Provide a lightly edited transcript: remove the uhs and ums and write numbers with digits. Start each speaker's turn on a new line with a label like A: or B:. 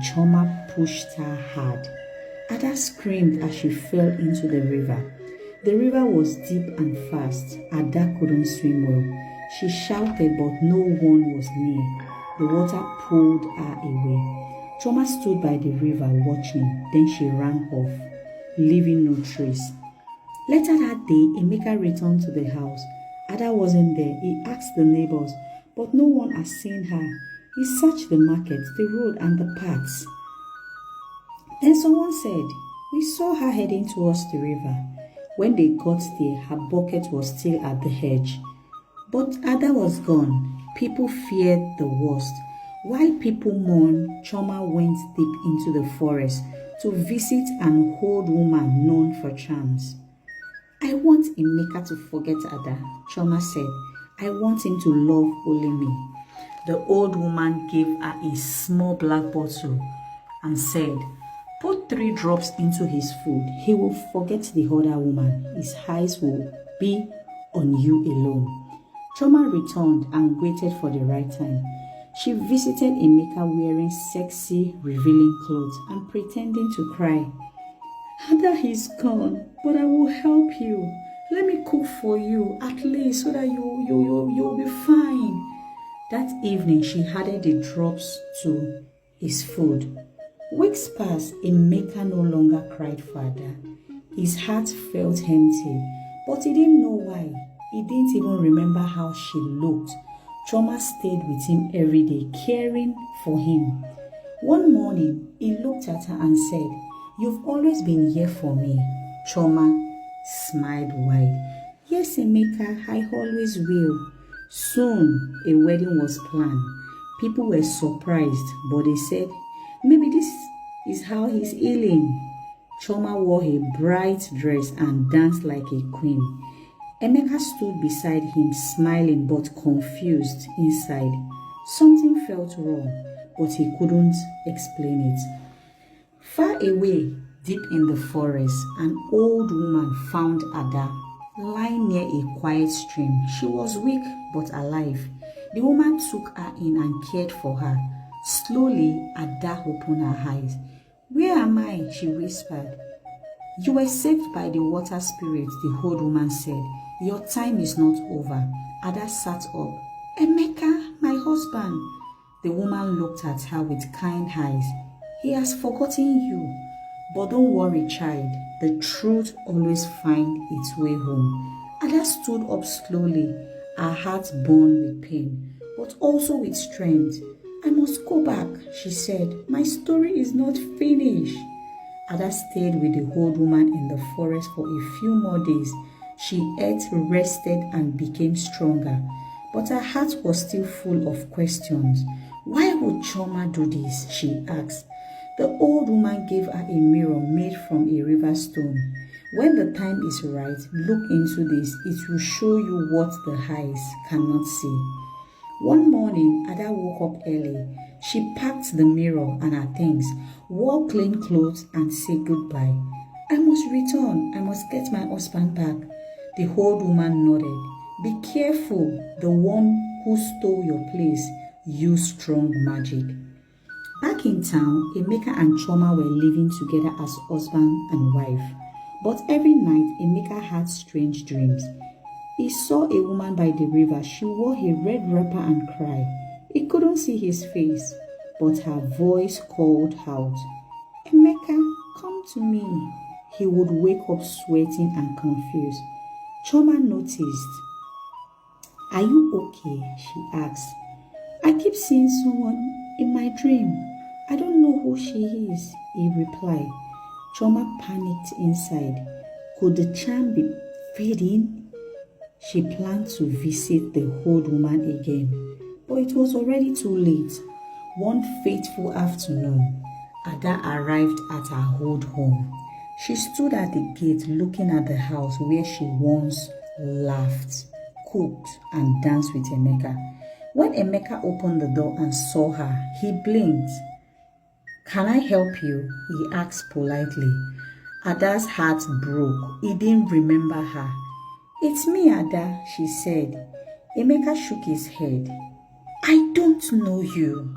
A: Choma pushed her hard. Ada screamed as she fell into the river. The river was deep and fast. Ada couldn't swim well. She shouted, but no one was near. The water pulled her away. Choma stood by the river watching. Then she ran off, leaving no trace. Later that day, Emeka returned to the house. Ada wasn't there. He asked the neighbors, but no one had seen her. He searched the market, the road, and the paths. Then someone said, "We saw her heading towards the river." When they got there, her bucket was still at the edge. But Ada was gone. People feared the worst. While people mourned, Choma went deep into the forest to visit an old woman known for charms. "I want Emeka to forget Ada," Choma said. "I want him to love only me." The old woman gave her a small black bottle and said, "Put 3 drops into his food. He will forget the other woman. His eyes will be on you alone." Choma returned and waited for the right time. She visited Emeka wearing sexy, revealing clothes and pretending to cry. "Ada is gone, but I will help you. Let me cook for you, at least, so that you'll be fine." That evening, she added the drops to his food. Weeks passed. Emeka no longer cried for Ada. His heart felt empty, but he didn't know why. He didn't even remember how she looked. Choma stayed with him every day, caring for him. One morning, he looked at her and said, "You've always been here for me." Choma smiled wide. "Yes, Emeka, I always will." Soon, a wedding was planned. People were surprised, but they said, "Maybe this is how he's healing." Choma wore a bright dress and danced like a queen. Emeka stood beside him, smiling but confused inside. Something felt wrong, but he couldn't explain it. Far away, deep in the forest, an old woman found Ada lying near a quiet stream. She was weak but alive. The woman took her in and cared for her. Slowly, Ada opened her eyes. "Where am I?" she whispered. "You were saved by the water spirit," the old woman said. "Your time is not over." Ada sat up. "Emeka, my husband." The woman looked at her with kind eyes. "He has forgotten you. But don't worry, child. The truth always finds its way home." Ada stood up slowly, her heart burned with pain, but also with strength. "I must go back," she said. "My story is not finished." Ada stayed with the old woman in the forest for a few more days. She ate, rested, and became stronger. But her heart was still full of questions. "Why would Choma do this?" she asked. The old woman gave her a mirror made from a river stone. "When the time is right, look into this. It will show you what the eyes cannot see." One morning, Ada woke up early. She packed the mirror and her things, wore clean clothes, and said goodbye. "I must return. I must get my husband back." The old woman nodded. "Be careful. The one who stole your place used strong magic." Back in town, Emeka and Choma were living together as husband and wife. But every night, Emeka had strange dreams. He saw a woman by the river. She wore a red wrapper and cried. He couldn't see his face, but her voice called out, "Emeka, come to me." He would wake up sweating and confused. Choma noticed. "Are you okay?" she asked. "I keep seeing someone in my dream. I don't know who she is," he replied. Choma panicked inside. Could the charm be fading? She planned to visit the old woman again, but it was already too late. One fateful afternoon, Ada arrived at her old home. She stood at the gate looking at the house where she once laughed, cooked, and danced with Emeka. When Emeka opened the door and saw her, he blinked. "Can I help you?" he asked politely. Ada's heart broke. He didn't remember her. "It's me, Ada," she said. Emeka shook his head. "I don't know you."